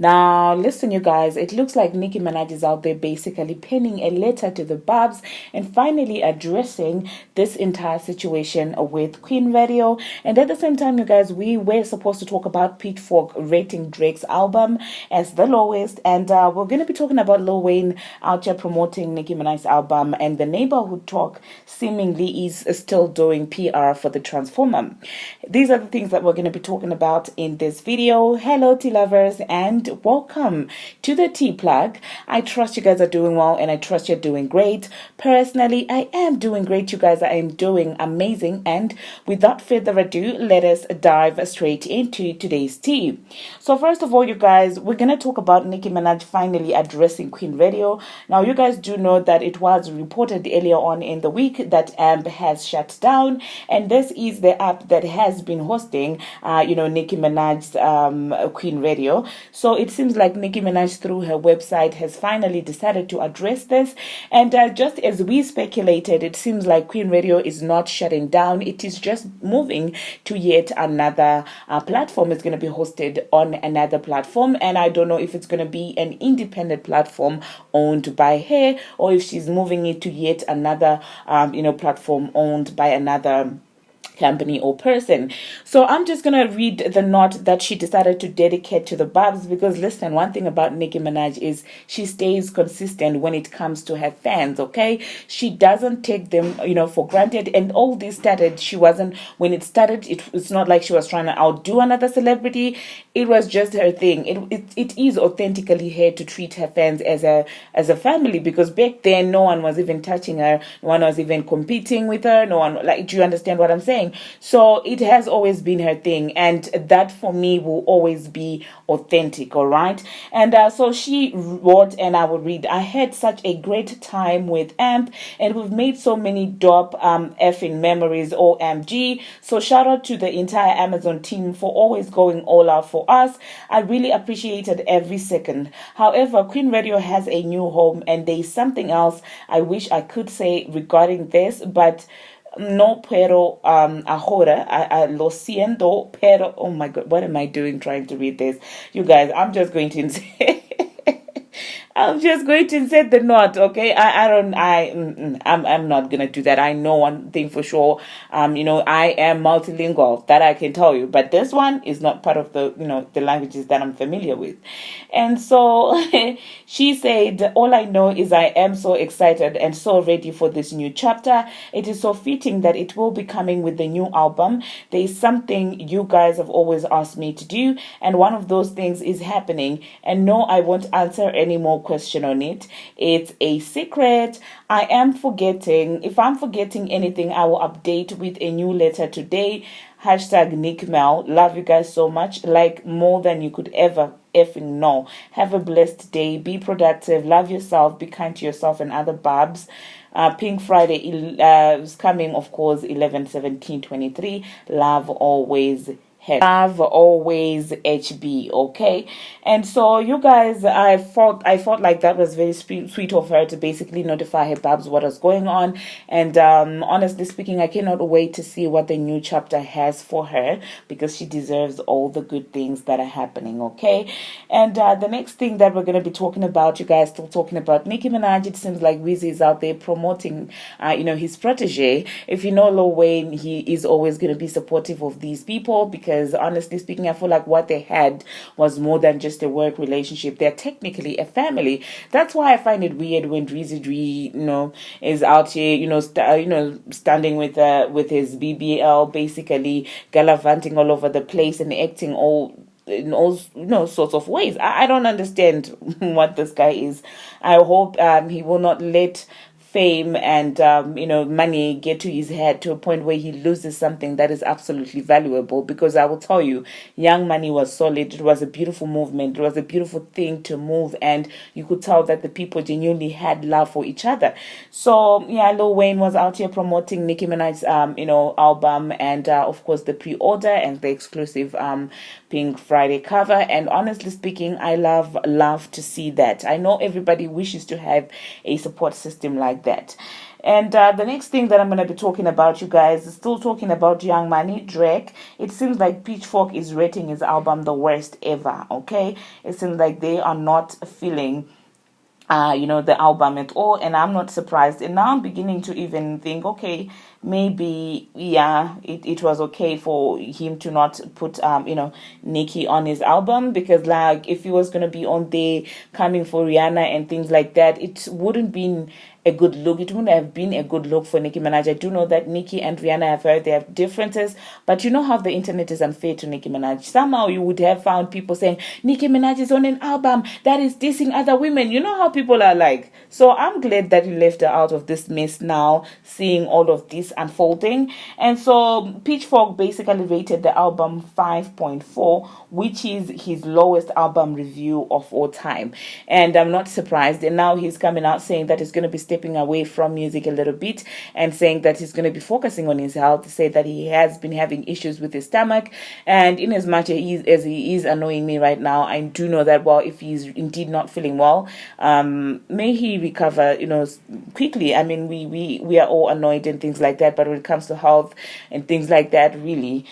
Now, listen, you guys, it looks like Nicki Minaj is out there basically penning a letter to the Barbz and finally addressing this entire situation with Queen Radio. And at the same time, you guys, we were supposed to talk about Pitchfork rating Drake's album as the lowest. And we're going to be talking about Lil Wayne out here promoting Nicki Minaj's album, and the neighborhood talk seemingly is still doing PR for the Transformer. These are the things that we're going to be talking about in this video. Hello, tea lovers, and welcome to the Tea Plug. I trust you guys are doing well, and I trust you're doing great. Personally, I am doing great, you guys. I am doing amazing, and without further ado, let us dive straight into today's tea. So first of all, you guys, we're going to talk about Nicki Minaj finally addressing Queen Radio. Now, you guys do know that it was reported earlier on in the week that AMP has shut down, and this is the app that has been hosting, Nicki Minaj's Queen Radio. So it seems like Nicki Minaj, through her website, has finally decided to address this. And just as we speculated, it seems like Queen Radio is not shutting down. It is just moving to yet another platform. It's going to be hosted on another platform. And I don't know if it's going to be an independent platform owned by her, or if she's moving it to yet another, platform owned by another company or person. So I'm just gonna read the note that she decided to dedicate to the Barbz, because listen, one thing about Nicki Minaj is she stays consistent when it comes to her fans. Okay, she doesn't take them for granted. And all this started, when it started, it's not like she was trying to outdo another celebrity. It was just her thing. It is authentically her to treat her fans as a family, because back then no one was even touching her, no one was even competing with her, no one, like, do you understand what I'm saying? So it has always been her thing, and that for me will always be authentic. All right. And so she wrote, and I will read: I had such a great time with AMP, and we've made so many dope effing memories. OMG. So shout out to the entire Amazon team for always going all out for us. I really appreciated every second. However, Queen Radio has a new home, and there's something else I wish I could say regarding this, but no, pero ahora lo siento, pero, oh my god, what am I doing trying to read this? You guys, I'm just going to I'm just going to insert the note, okay? I'm not gonna do that. I know one thing for sure. I am multilingual, that I can tell you. But this one is not part of the languages that I'm familiar with. And so she said, all I know is I am so excited and so ready for this new chapter. It is so fitting that it will be coming with the new album. There is something you guys have always asked me to do, and one of those things is happening. And no, I won't answer any more question on it. It's a secret. I am forgetting. If I'm forgetting anything, I will update with a new letter today. #NickMel. Love you guys so much, like more than you could ever effing know. Have a blessed day. Be productive. Love yourself. Be kind to yourself and other Barbz. Pink Friday is coming, of course, 11/17/23. Love always. Love always, HB. Okay. And so you guys, I felt like that was very sweet of her to basically notify her Barbz what was going on. And honestly speaking, I cannot wait to see what the new chapter has for her, because she deserves all the good things that are happening. Okay. And the next thing that we're going to be talking about, you guys, still talking about Nicki Minaj. It seems like Weezy is out there promoting his protege. If you know Lil Wayne, he is always going to be supportive of these people, because honestly speaking, I feel like what they had was more than just a work relationship. They're technically a family. That's why I find it weird when Drizzy is out here, standing with his BBL, basically gallivanting all over the place and acting in all sorts of ways. I don't understand what this guy is. I hope he will not let fame and money get to his head to a point where he loses something that is absolutely valuable. Because I will tell you, Young Money was solid. It was a beautiful movement. It was a beautiful thing to move, and you could tell that the people genuinely had love for each other. So yeah, Lil Wayne was out here promoting Nicki Minaj's album, and of course the pre-order and the exclusive Pink Friday cover. And honestly speaking, I love to see that. I know everybody wishes to have a support system like like that. And the next thing that I'm going to be talking about, you guys, is still talking about Young Money, Drake. It seems like Pitchfork is rating his album the worst ever, okay? It seems like they are not feeling the album at all, and I'm not surprised. And now I'm beginning to even think, okay, maybe it was okay for him to not put Nicki on his album, because like if he was gonna be on there coming for Rihanna and things like that, it wouldn't been a good look. It wouldn't have been a good look for Nicki Minaj. I do know that Nicki and Rihanna have heard they have differences, but you know how the internet is unfair to Nicki Minaj. Somehow you would have found people saying Nicki Minaj is on an album that is dissing other women. You know how people are like. So I'm glad that he left her out of this mess now, seeing all of this unfolding. And so Pitchfork basically rated the album 5.4, which is his lowest album review of all time. And I'm not surprised. And now he's coming out saying that he's going to be stepping away from music a little bit and saying that he's going to be focusing on his health, say that he has been having issues with his stomach. And in as much as he is annoying me right now, I do know that, well, if he's indeed not feeling well, may he recover, quickly. I mean, we are all annoyed and things like that, but when it comes to health and things like that, really,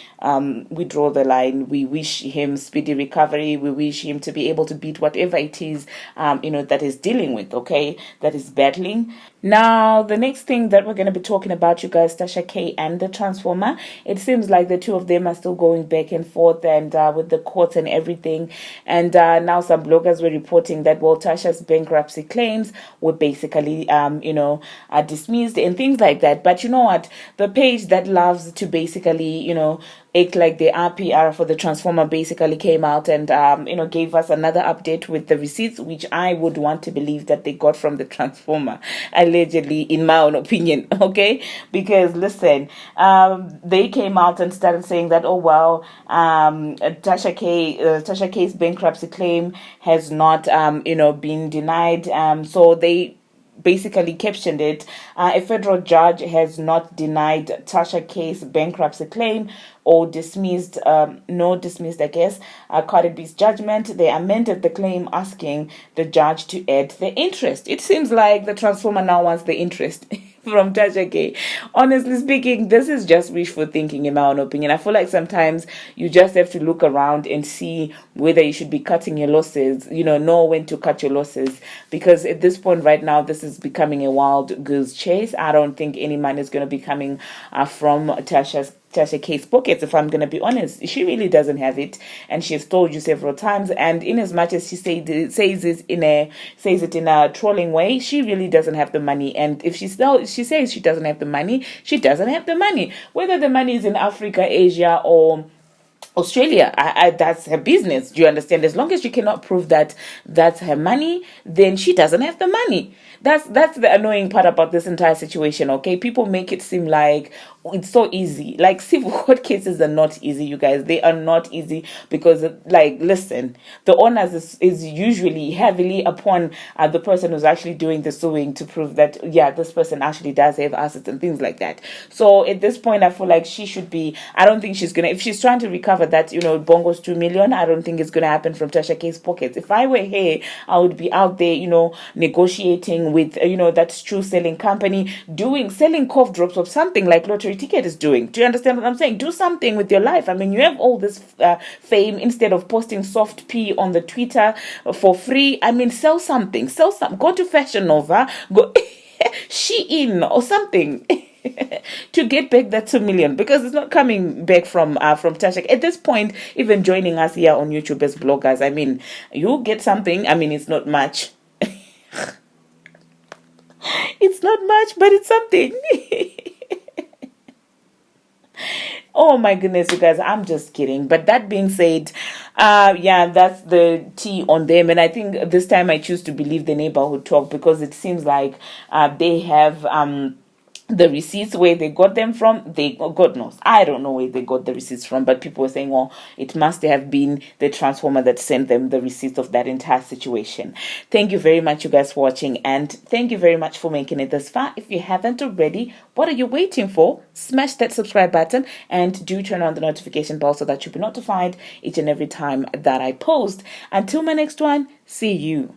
we draw the line. We wish him speedy recovery. We wish him to be able to beat whatever it is, that he's dealing with, okay, that is battling. Now, the next thing that we're going to be talking about, you guys, Tasha K and the Transformer. It seems like the two of them are still going back and forth, and with the courts and everything. And now some bloggers were reporting that, well, Tasha's bankruptcy claims were basically, dismissed and things like that. But you know what? The page that loves to basically, act like they are PR for the Transformer basically came out and gave us another update with the receipts, which I would want to believe that they got from the Transformer, allegedly, in my own opinion. Okay, because listen, they came out and started saying that, oh well, Tasha K's bankruptcy claim has not been denied. So they basically captioned it, a federal judge has not denied Tasha K's bankruptcy claim or dismissed, I guess, Cardi B's judgment. They amended the claim, asking the judge to add the interest. It seems like the Transformer now wants the interest from Tasha K. Honestly speaking, this is just wishful thinking in my own opinion. I feel like sometimes you just have to look around and see whether you should be cutting your losses, know when to cut your losses, because at this point right now, this is becoming a wild goose chase. I don't think any money is going to be coming from Tasha K's pockets, if I'm going to be honest. She really doesn't have it, and she's told you several times, and in as much as she says it in a trolling way, she really doesn't have the money. And if she says she doesn't have the money, she doesn't have the money, whether the money is in Africa, Asia, or Australia. That's her business. Do you understand? As long as you cannot prove that that's her money, then she doesn't have the money. That's the annoying part about this entire situation, okay? People make it seem like it's so easy. Like, civil court cases are not easy, you guys. They are not easy because, like, listen, the onus is usually heavily upon the person who's actually doing the suing to prove that, yeah, this person actually does have assets and things like that. So at this point, I feel like she should be, I don't think she's going to, if she's trying to recover that, Bongo's 2 million, I don't think it's going to happen from Tasha K's pockets. If I were her, I would be out there, negotiating with, that shoe selling company, selling cough drops or something like Lottery Ticket is doing. Do you understand what I'm saying? Do something with your life. I mean, you have all this fame. Instead of posting soft pee on the Twitter for free, I mean, sell something. Go to Fashion Nova, go Shein or something. To get back that 2 million, because it's not coming back from Tasha. At this point, even joining us here on YouTube as bloggers, I mean, you get something. I mean, it's not much. It's not much, but it's something. Oh my goodness, you guys, I'm just kidding. But that being said, that's the tea on them. And I think this time I choose to believe the neighborhood talk, because it seems like they have the receipts, where they got them from. God knows, I don't know where they got the receipts from, but people were saying, well, it must have been the Transformer that sent them the receipts of that entire situation. Thank you very much, you guys, for watching, and thank you very much for making it this far. If you haven't already, what are you waiting for? Smash that subscribe button and do turn on the notification bell so that you'll be notified each and every time that I post. Until my next one, see you.